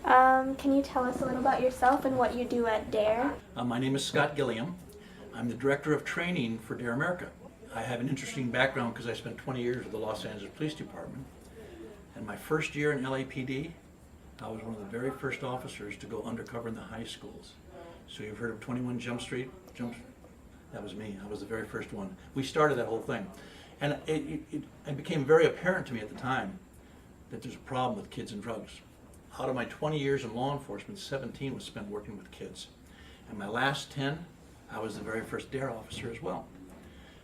Can you tell us a little about yourself and what you do at D.A.R.E? My name is Scott Gilliam. I'm the Director of Training for D.A.R.E America. I have an interesting background because I spent 20 years with the Los Angeles Police Department. And my first year in LAPD, I was one of the very first officers to go undercover in the high schools. So you've heard of 21 Jump Street? That was me. I was the very first one. We started that whole thing. And it became very apparent to me at the time that there's a problem with kids and drugs. Out of my 20 years in law enforcement, 17 was spent working with kids. And my last 10, I was the very first D.A.R.E officer as well.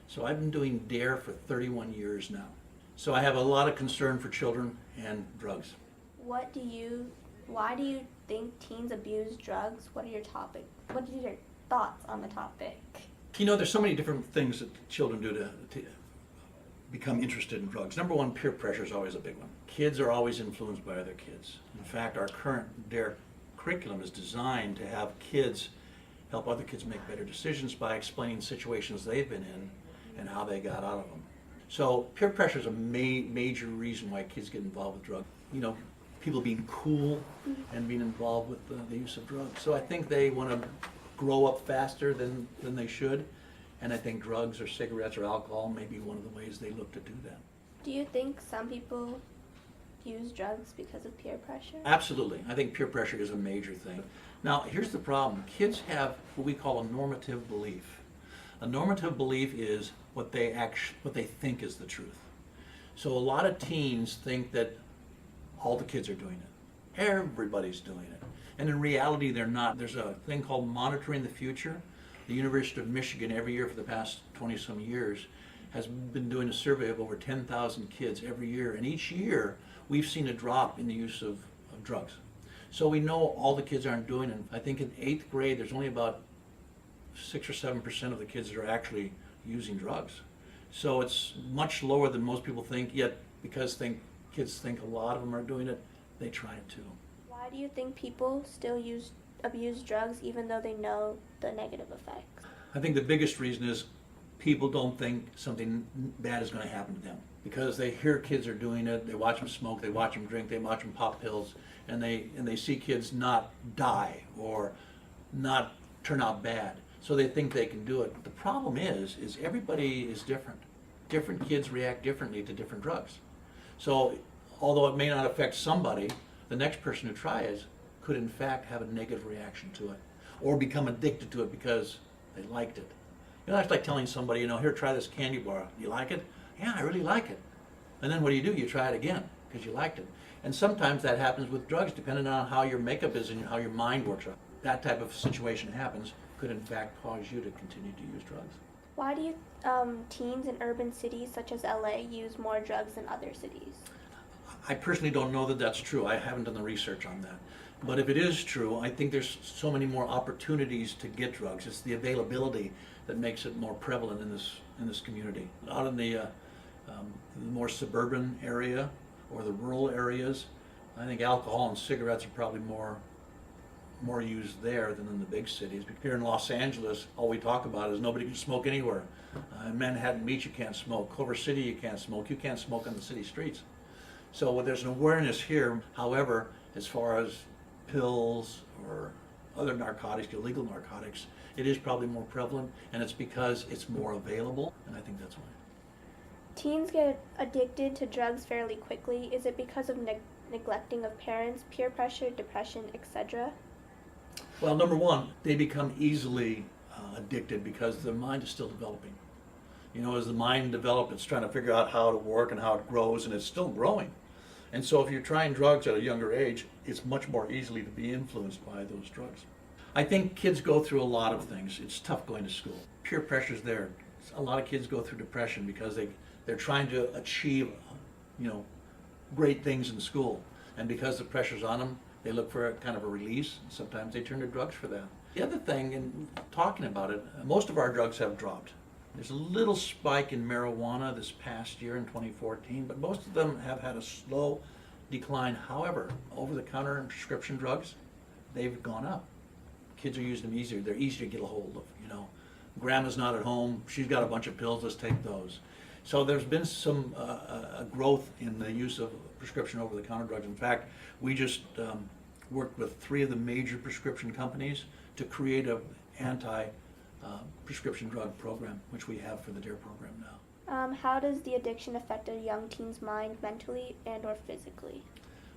So I've been doing D.A.R.E for 31 years now. So I have a lot of concern for children and drugs. Why do you think teens abuse drugs? What are your thoughts on the topic? You know, there's so many different things that children do to become interested in drugs. Number one, peer pressure is always a big one. Kids are always influenced by other kids. In fact, our current D.A.R.E curriculum is designed to have kids help other kids make better decisions by explaining situations they've been in and how they got out of them. So peer pressure is a major reason why kids get involved with drugs. You know, people being cool and being involved with the use of drugs. So I think they want to grow up faster than they should. And I think drugs or cigarettes or alcohol may be one of the ways they look to do that. Do you think some people use drugs because of peer pressure? Absolutely. I think peer pressure is a major thing. Now, here's the problem. Kids have what we call a normative belief. A normative belief is what they think is the truth. So a lot of teens think that all the kids are doing it. Everybody's doing it. And in reality, they're not. There's a thing called Monitoring the Future. The University of Michigan, every year for the past 20-some years, has been doing a survey of over 10,000 kids every year. And each year, we've seen a drop in the use of drugs. So we know all the kids aren't doing it. I think in 8th grade, there's only about 6 or 7% of the kids that are actually using drugs. So it's much lower than most people think, yet because kids think a lot of them are doing it, they try it too. Why do you think people still abuse drugs even though they know the negative effects? I think the biggest reason is people don't think something bad is going to happen to them. Because they hear kids are doing it, they watch them smoke, they watch them drink, they watch them pop pills, and they see kids not die or not turn out bad. So they think they can do it. The problem is everybody is different. Different kids react differently to different drugs. So although it may not affect somebody, the next person who tries could in fact have a negative reaction to it or become addicted to it because they liked it. You know, it's like telling somebody, you know, here, try this candy bar. You like it? Yeah, I really like it. And then what do? You try it again because you liked it. And sometimes that happens with drugs depending on how your makeup is and how your mind works. That type of situation happens could in fact cause you to continue to use drugs. Why do you teens in urban cities such as LA use more drugs than other cities? I personally don't know that that's true. I haven't done the research on that. But if it is true, I think there's so many more opportunities to get drugs. It's the availability that makes it more prevalent in this community. Out in the more suburban area or the rural areas, I think alcohol and cigarettes are probably more used there than in the big cities. Here in Los Angeles, all we talk about is nobody can smoke anywhere. In Manhattan Beach, you can't smoke. Culver City, you can't smoke. You can't smoke on the city streets. So there's an awareness here. However, as far as pills or other narcotics, illegal narcotics, it is probably more prevalent, and it's because it's more available, and I think that's why. Teens get addicted to drugs fairly quickly. Is it because of neglecting of parents, peer pressure, depression, etc.? Well, number one, they become easily addicted because their mind is still developing. You know, as the mind develops, it's trying to figure out how to work and how it grows, and it's still growing. And so if you're trying drugs at a younger age, it's much more easily to be influenced by those drugs. I think kids go through a lot of things. It's tough going to school. Peer pressure's there. A lot of kids go through depression because they're trying to achieve, you know, great things in school. And because the pressure's on them, they look for a kind of a release. Sometimes they turn to drugs for that. The other thing, in talking about it, most of our drugs have dropped. There's a little spike in marijuana this past year in 2014, but most of them have had a slow decline. However, over-the-counter and prescription drugs, they've gone up. Kids are using them easier. They're easier to get a hold of, you know. Grandma's not at home. She's got a bunch of pills. Let's take those. So there's been some growth in the use of prescription over-the-counter drugs. In fact, we just worked with 3 of the major prescription companies to create a anti-prescription drug program, which we have for the D.A.R.E program now. How does the addiction affect a young teen's mind mentally and or physically?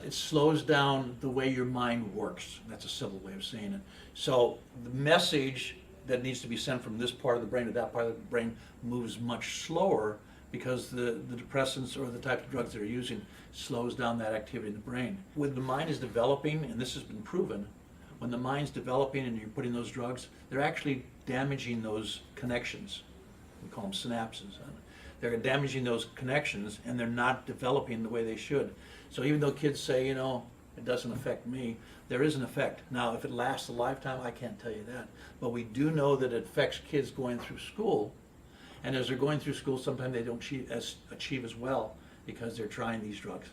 It slows down the way your mind works. That's a simple way of saying it. So the message that needs to be sent from this part of the brain to that part of the brain moves much slower because the depressants or the type of drugs they're using slows down that activity in the brain. When the mind is developing, and this has been proven, when the mind's developing and you're putting those drugs, they're actually damaging those connections. We call them synapses. They're damaging those connections and they're not developing the way they should. So even though kids say, it doesn't affect me, there is an effect. Now, if it lasts a lifetime, I can't tell you that. But we do know that it affects kids going through school. And as they're going through school, sometimes they don't achieve as well because they're trying these drugs.